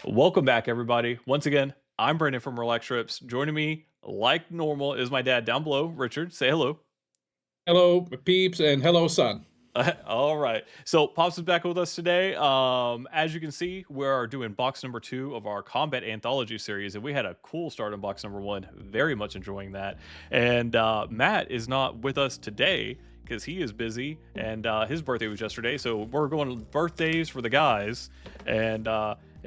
Welcome back, everybody. Once again, I'm Brandon from Relax Trips. Joining me, like normal, is my dad down below. Richard, say hello. Hello, peeps, and hello, son. All right. So, Pops is back with us today. As you can see, we are doing box number 2 of our Combat Anthology series, and we had a cool start on box number 1. Very much enjoying that. And Matt is not with us today because he is busy, and his birthday was yesterday. So we're going birthdays for the guys, and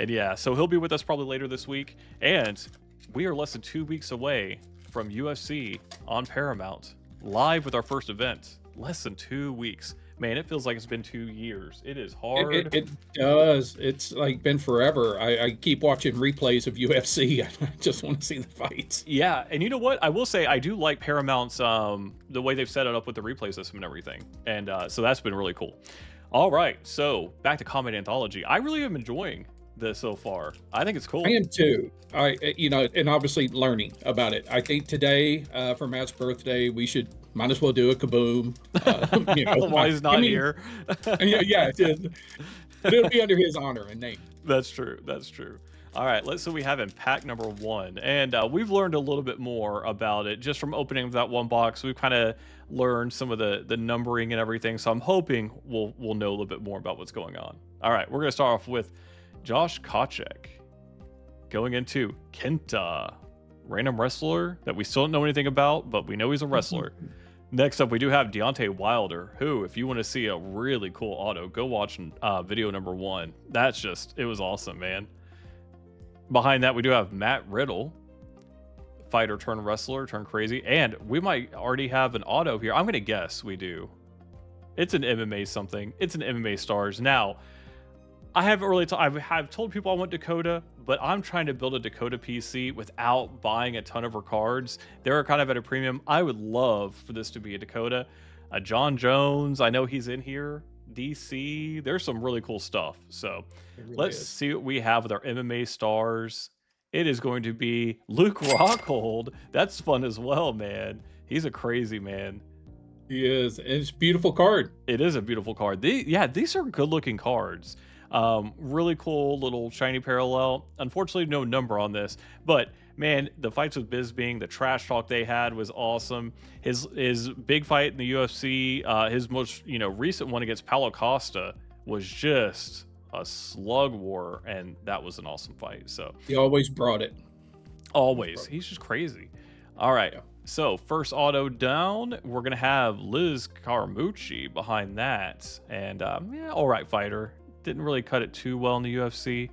yeah, so he'll be with us probably later this week. And we are less than 2 weeks away from UFC on Paramount, live with our first event. Less than 2 weeks. Man, it feels like it's been 2 years. It is It, it, hard. it does. It's like been forever. I keep watching replays of UFC. I just want to see the fights. Yeah, and you know what? I will say I do like Paramount's the way they've set it up with the replay system and everything. And so that's been really cool. All right, so back to Combat Anthology. I really am enjoying this so far. I think it's I cool. am too. And obviously learning about it. I think today, for Matt's birthday, we might as well do a Kaboom. While he's I not mean, here. yeah, it'll be under his honor and name. That's true. That's true. All right, let's see what we have in pack number 1. And we've learned a little bit more about it just from opening that one box. We've kind of learned some of the numbering and everything. So I'm hoping we'll know a little bit more about what's going on. All right, we're going to start off with Josh Kochek going into Kenta, random wrestler that we still don't know anything about, but we know he's a wrestler. Next up, we do have Deontay Wilder, who, if you want to see a really cool auto, go watch video number 1. It was awesome, man. Behind that, we do have Matt Riddle, fighter turned wrestler turned crazy. And we might already have an auto here. I'm going to guess we do. It's an MMA something. It's an MMA stars. Now, I haven't really I have told people I want Dakota, but I'm trying to build a Dakota PC without buying a ton of her cards. They're kind of at a premium. I would love for this to be a Dakota. John Jones, I know he's in here. DC, there's some really cool stuff. So It really let's is. see what we have with our MMA stars. It is going to be Luke Rockhold. That's fun as well, man. He's a crazy man. He is. And it's a beautiful card. It is a beautiful card. These are good looking cards. Really cool little shiny parallel. Unfortunately, no number on this, but man, the fights with Bisping, the trash talk they had was awesome. His big fight in the UFC, his most recent one against Paulo Costa was just a slug war, and that was an awesome fight. So He always brought it. always, he's just crazy. All right. Yeah. So first auto down, we're gonna have Liz Caramucci behind that, and yeah, all right fighter. Didn't really cut it too well in the UFC.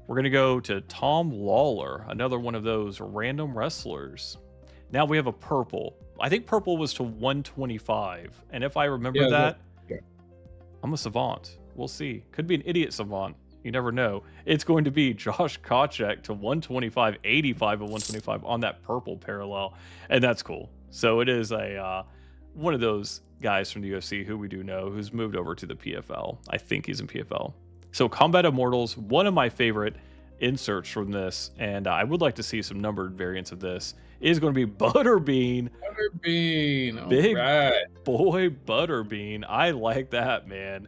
We're gonna go to Tom Lawler, another one of those random wrestlers. Now we have a purple. I think purple was to 125, and if I remember Yeah, that, yeah. I'm a savant. We'll see. Could be an idiot savant. You never know. It's going to be Josh Kochek to 125, 85 and 125 on that purple parallel, and that's cool. So it is a one of those guys from the UFC who we do know who's moved over to the PFL. I think he's in PFL. So Combat Immortals, one of my favorite inserts from this, and I would like to see some numbered variants of this, is going to be Butterbean. Butterbean. All Big right. boy Butterbean. I like that, man.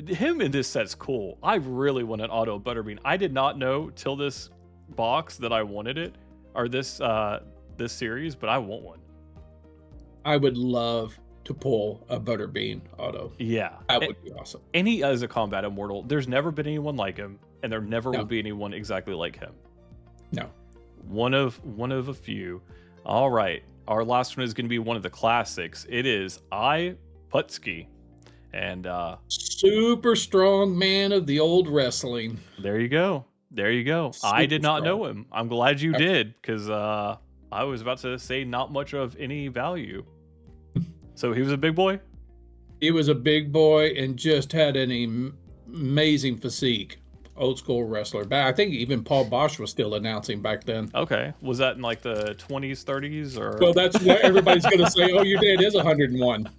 Him in this set's cool. I really want an auto Butterbean. I did not know till this box that I wanted it, or this series, but I want one. I would love to pull a Butterbean auto. Yeah. That would be awesome. And he is a combat immortal. There's never been anyone like him, and there never No. will be anyone exactly like him. No. One of a few. All right. Our last one is going to be one of the classics. It is I Putski. And Super strong man of the old wrestling. there you go. There you go. I did Super not strong. know him. I'm glad you Yep. did, because I was about to say not much of any value. So he was a big boy? He was a big boy and just had an amazing physique. Old school wrestler. But I think even Paul Bosch was still announcing back then. Okay. Was that in like the 20s, 30s, or? Well, that's what everybody's going to say. Oh, your dad is 101.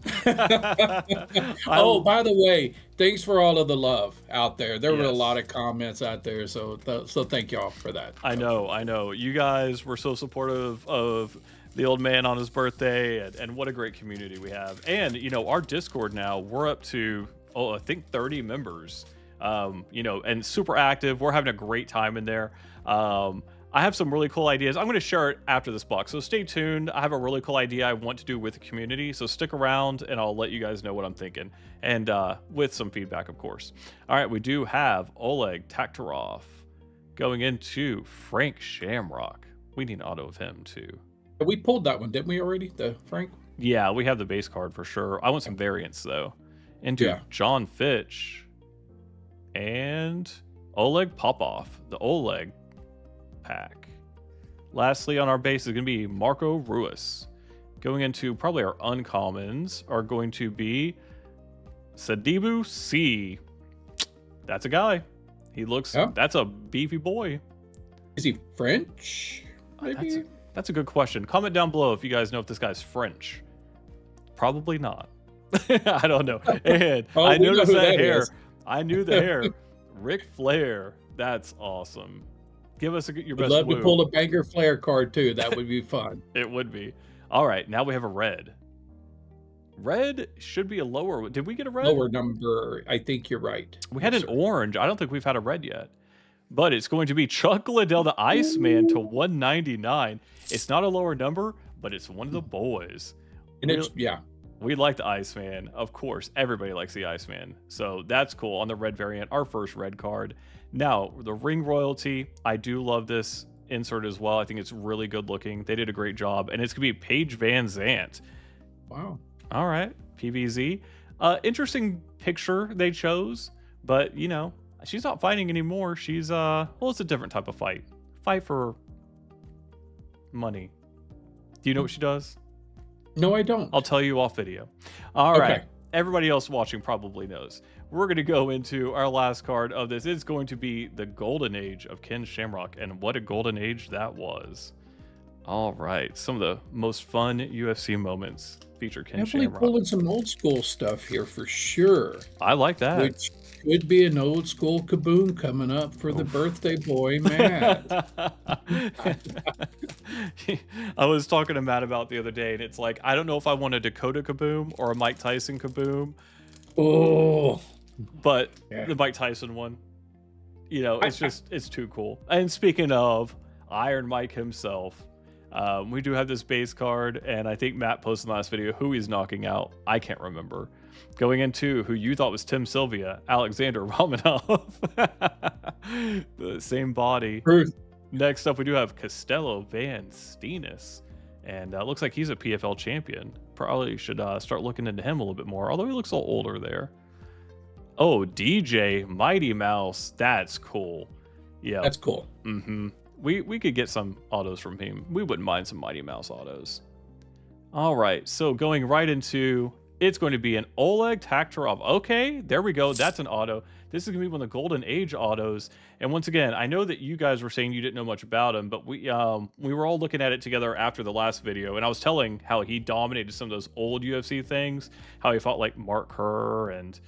Oh, by the way, thanks for all of the love out there. There were a Yes. lot of comments out there, so thank y'all for that. I know. You guys were so supportive of the old man on his birthday, and what a great community we have. And, our Discord now, we're up to, I think 30 members. You know, and super active. We're having a great time in there. I have some really cool ideas. I'm going to share it after this box, so stay tuned. I have a really cool idea I want to do with the community, so stick around and I'll let you guys know what I'm thinking, and with some feedback, of course. All right, we do have Oleg Taktarov going into Frank Shamrock. We need an auto of him too. We pulled that one, didn't we already? The Frank? Yeah, we have the base card for sure. I want some variants though. Into John Fitch and Oleg Popov, the Oleg pack. Lastly on our base is going to be Marco Ruiz. Going into probably our uncommons are going to be Sadibu C. That's a guy. He looks, that's a beefy boy. Is he French? Maybe? That's a good question. Comment down below if you guys know if this guy's French. Probably not. I don't know. And I noticed that hair. I knew the hair. Ric Flair. That's awesome. Give us your best. I'd love to pull a Banger Flair card too. That would be fun. It would be. All right, now we have a red. Red should be a lower. Did we get a red? Lower number. I think you're right. We had an orange. I don't think we've had a red yet. But it's going to be Chuck Liddell, the Iceman, to 199. It's not a lower number, but it's one of the boys. And it's, we like the Iceman. Of course, everybody likes the Iceman. So that's cool on the red variant, our first red card. Now, the ring royalty, I do love this insert as well. I think it's really good looking. They did a great job. And it's going to be Paige Van Zant. Wow. All right, PVZ. Interesting picture they chose, but, you know, she's not fighting anymore. She's, well, it's a different type of fight. Fight for money. Do you know what she does? No, I don't. I'll tell you off video. All right. Everybody else watching probably knows. We're going to go into our last card of this. It's going to be the Golden Age of Ken Shamrock, and what a golden age that was. All right. Some of the most fun UFC moments feature Ken Shamrock. Definitely pulling some old school stuff here for sure. I like that. Which could be an old school Kaboom coming up for the birthday boy, Matt. I was talking to Matt about the other day, and it's like, I don't know if I want a Dakota Kaboom or a Mike Tyson Kaboom. Oh. But the Mike Tyson one, you know, it's just, it's too cool. And speaking of Iron Mike himself, we do have this base card, and I think Matt posted in the last video who he's knocking out. I can't remember. Going into who you thought was Tim Sylvia, Alexander Romanov. The same body. Truth. Next up, we do have Costello Van Steenis. And looks like he's a PFL champion. Probably should start looking into him a little bit more, although he looks a little older there. Oh, DJ Mighty Mouse. That's cool. Yeah. That's cool. Mm-hmm. We could get some autos from him. We wouldn't mind some Mighty Mouse autos. All right, so going right into, it's going to be an Oleg Taktarov. Okay, there we go. That's an auto. This is going to be one of the Golden Age autos. And once again, I know that you guys were saying you didn't know much about him, but we were all looking at it together after the last video, and I was telling how he dominated some of those old UFC things, how he fought like Mark Kerr and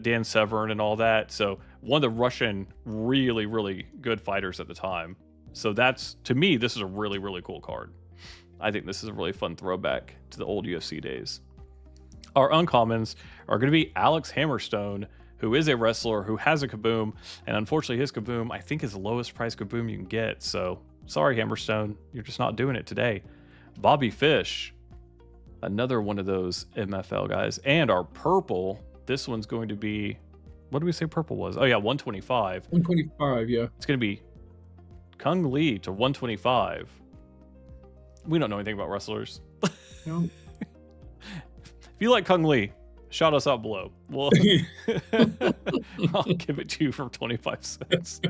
Dan Severn and all that. So one of the Russian really, really good fighters at the time. So that's, to me, this is a really, really cool card. I think this is a really fun throwback to the old UFC days. Our uncommons are going to be Alex Hammerstone, who is a wrestler who has a Kaboom, and unfortunately his Kaboom, I think, is the lowest price Kaboom you can get. So sorry, Hammerstone, you're just not doing it today. Bobby Fish, another one of those MFL guys. And our purple, this one's going to be, what did we say purple was? Oh yeah, 125. 125, yeah. It's going to be Kung Lee to 125. We don't know anything about wrestlers. No. If you like Kung Lee, shout us out below. Well, I'll give it to you for 25 cents.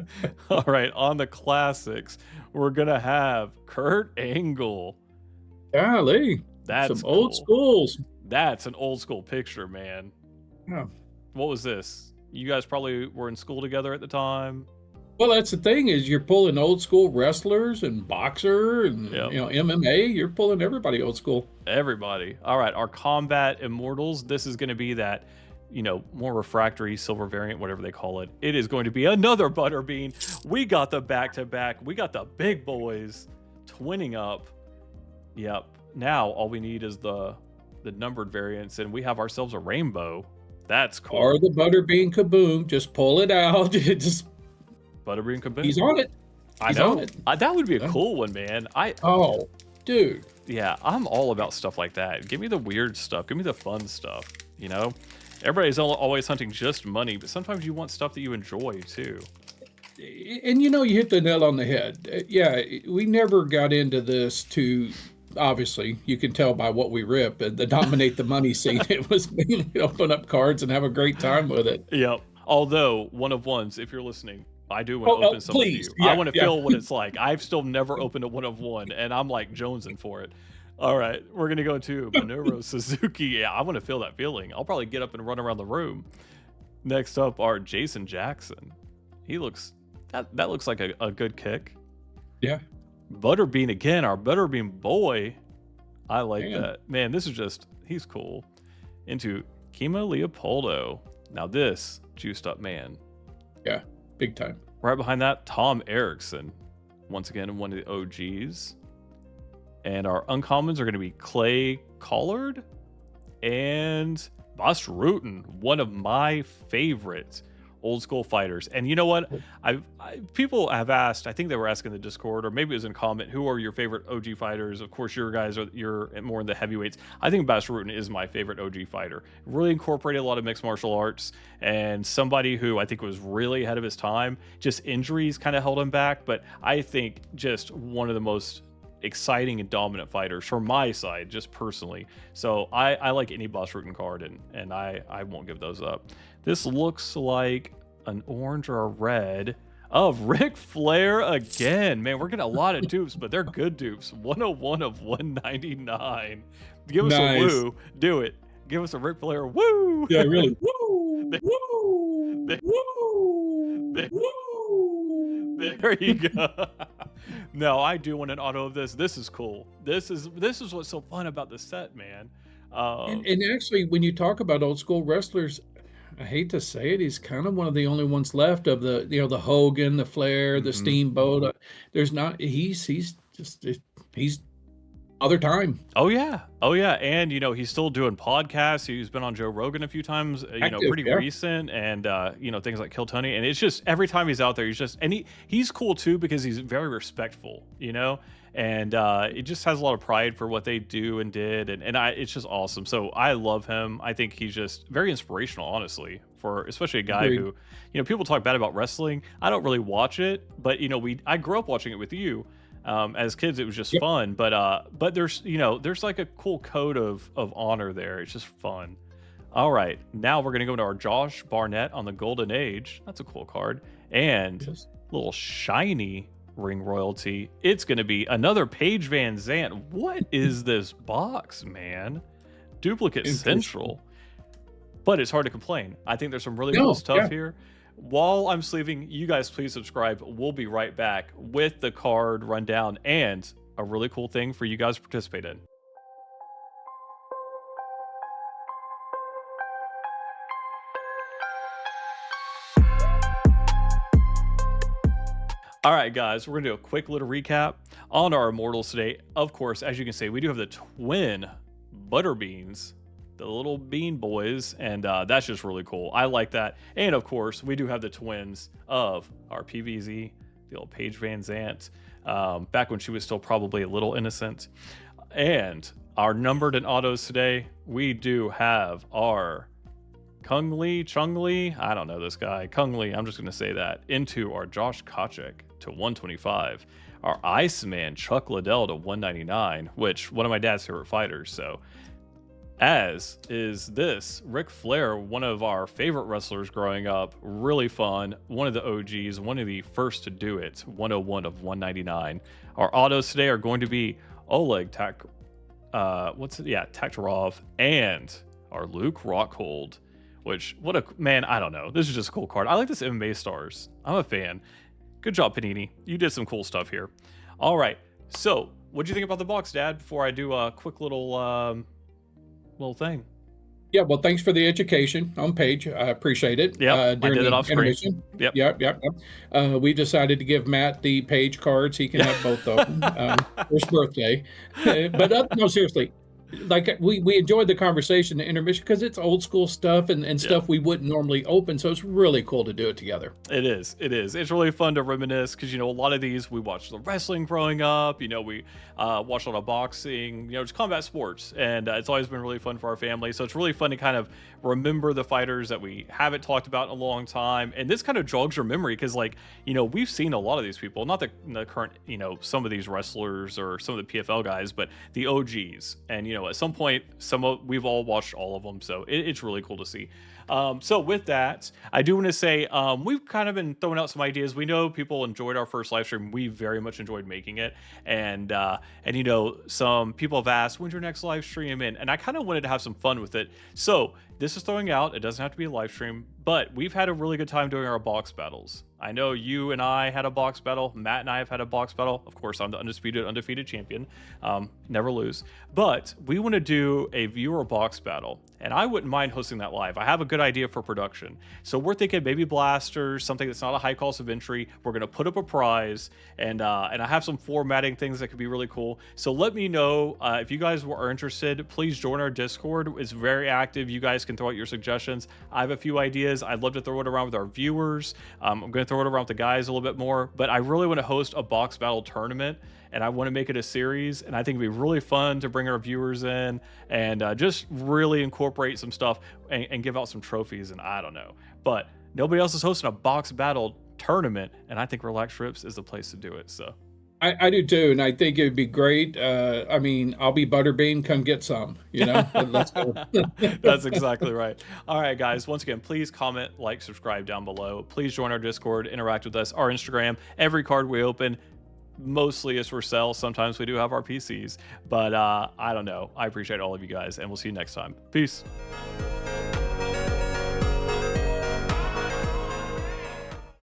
All right, on the classics, we're going to have Kurt Angle. Golly. That's some old schools. That's an old school picture, man. Yeah. What was this? You guys probably were in school together at the time. Well, that's the thing, is you're pulling old school wrestlers and boxer and you know, MMA. You're pulling everybody old school. Everybody. All right, our Combat Immortals. This is going to be that, you know, more refractory silver variant, whatever they call it. It is going to be another Butterbean. We got the back-to-back. We got the big boys twinning up. Yep. Now all we need is the numbered variants, and we have ourselves a rainbow. That's Or cool. the Butterbean Kaboom. Just pull it out. Just Butterbean he's Kaboom. on it. I He's on know. it. That would be a Yeah. cool one, man. Oh, dude. Yeah, I'm all about stuff like that. Give me the weird stuff. Give me the fun stuff. You know, everybody's always hunting just money, but sometimes you want stuff that you enjoy too. And you hit the nail on the head. Yeah, we never got into this to obviously you can tell by what we rip and the dominate the money scene. It was mainly open up cards and have a great time with it. Yep. Although one of ones, if you're listening, I do want to Oh, open some with please. you. I Yeah, want to yeah. feel what it's like. I've still never opened a one of one, and I'm like jonesing for it. All right, we're gonna go to Minoru Suzuki. Yeah, I want to feel that feeling. I'll probably get up and run around the room. Next up are Jason Jackson. He looks that looks like a good kick. Yeah. Butterbean again, our Butterbean boy. I like Man. that. Man, this is just he's cool. Into Kima Leopoldo. Now this juiced up man. Yeah. Big time. Right behind that, Tom Erickson. Once again, one of the OGs. And our uncommons are going to be Clay Collard and Boss Rutan, one of my favorite old school fighters. And you know what? People have asked, I think they were asking in the Discord, or maybe it was in comment, who are your favorite OG fighters? Of course, you're more in the heavyweights. I think Boss Rutan is my favorite OG fighter. Really incorporated a lot of mixed martial arts, and somebody who I think was really ahead of his time. Just injuries kind of held him back, but I think just one of the most exciting and dominant fighters from my side, just personally. So I like any Boss Rutan card, and I won't give those up. This looks like an orange or a red of Ric Flair again. Man, we're getting a lot of dupes, but they're good dupes. 101 of 199. Give us a Nice. woo. Do it. Give us a Ric Flair woo. Yeah, really. Woo! Woo! There- Woo! there- Woo! There you go. No, I do want an auto of this. This is cool. This is what's so fun about the set, man. And actually, when you talk about old school wrestlers, I hate to say it, he's kind of one of the only ones left of the Hogan, the Flair, the Mhm. Steamboat. There's not he's just he's other time. Oh yeah, and he's still doing podcasts. He's been on Joe Rogan a few times. Active, Pretty yeah. recent, and things like Kill Tony. And it's just every time he's out there, he's cool too because he's very respectful. And it just has a lot of pride for what they do and did, and it's just awesome. So I love him. I think he's just very inspirational, honestly, for especially a guy Agreed. who, people talk bad about wrestling. I don't really watch it, but I grew up watching it with you. As kids, it was just Yep. fun, but there's like a cool code of honor there. It's just fun. All right, now we're gonna go to our Josh Barnett on the Golden Age. That's a cool card, and Yes. little shiny ring royalty. It's gonna be another Paige Van Zant. What is this box, man? Duplicate Interesting. Central, but it's hard to complain. I think there's some really No, cool stuff yeah. here. While I'm sleeving, you guys please subscribe. We'll be right back with the card rundown and a really cool thing for you guys to participate in. All right, guys, we're gonna do a quick little recap on our Immortals today. Of course, as you can see, we do have the twin Butterbeans, the little bean boys, and that's just really cool. I like that. And of course, we do have the twins of our PVZ, the old Paige Van Zant, back when she was still probably a little innocent. And our numbered and autos today, we do have our Chung Lee, I don't know this guy. Kung Lee, I'm just going to say that. Into our Josh Kochek to 125. Our Iceman Chuck Liddell to 199, which one of my dad's favorite fighters. So, as is this Ric Flair, one of our favorite wrestlers growing up. Really fun. One of the OGs, one of the first to do it. 101 of 199. Our autos today are going to be Oleg Taktarov and our Luke Rockhold. Which, I don't know. This is just a cool card. I like this MMA Stars. I'm a fan. Good job, Panini. You did some cool stuff here. All right. So, what'd you think about the box, Dad, before I do a quick little thing? Yeah, well, thanks for the education on Paige. I appreciate it. Yep, I during did it the off screen. intermission. Yep. Yep. We decided to give Matt the Paige cards. He can have both of them for his birthday. No, seriously, like we enjoyed the conversation, the intermission, because it's old school stuff and Yeah. stuff we wouldn't normally open. So it's really cool to do it together. It is. It is. It's really fun to reminisce because a lot of these we watched the wrestling growing up. We watched a lot of boxing. Just combat sports, and it's always been really fun for our family. So it's really fun to kind of remember the fighters that we haven't talked about in a long time, and this kind of jogs your memory because, we've seen a lot of these people, not the current, some of these wrestlers or some of the PFL guys, but the OGs. And at some point, we've all watched all of them, so it's really cool to see. So with that, I do want to say we've kind of been throwing out some ideas. We know people enjoyed our first live stream. We very much enjoyed making it, and some people have asked when's your next live stream, and I kind of wanted to have some fun with it. So this is throwing out. It doesn't have to be a live stream, but we've had a really good time doing our box battles. I know you and I had a box battle. Matt and I have had a box battle. Of course, I'm the undefeated champion. Never lose. But we want to do a viewer box battle, and I wouldn't mind hosting that live. I have a good idea for production. So we're thinking maybe blasters, something that's not a high cost of entry. We're going to put up a prize, and I have some formatting things that could be really cool. So let me know if you guys are interested. Please join our Discord. It's very active. You guys can throw out your suggestions. I have a few ideas. I'd love to throw it around with our viewers. I'm going to throw it around with the guys a little bit more, but I really want to host a box battle tournament, and I want to make it a series, and I think it'd be really fun to bring our viewers in and just really incorporate some stuff and give out some trophies, and I don't know. But nobody else is hosting a box battle tournament, and I think Relax Trips is the place to do it. So I do too, and I think it'd be great. I mean, I'll be Butterbean. Come get some. Let's go. that's exactly right. All right, guys. Once again, please comment, like, subscribe down below. Please join our Discord, interact with us, our Instagram. Every card we open, mostly is for sale. Sometimes we do have our PCs, but I don't know. I appreciate all of you guys, and we'll see you next time. Peace.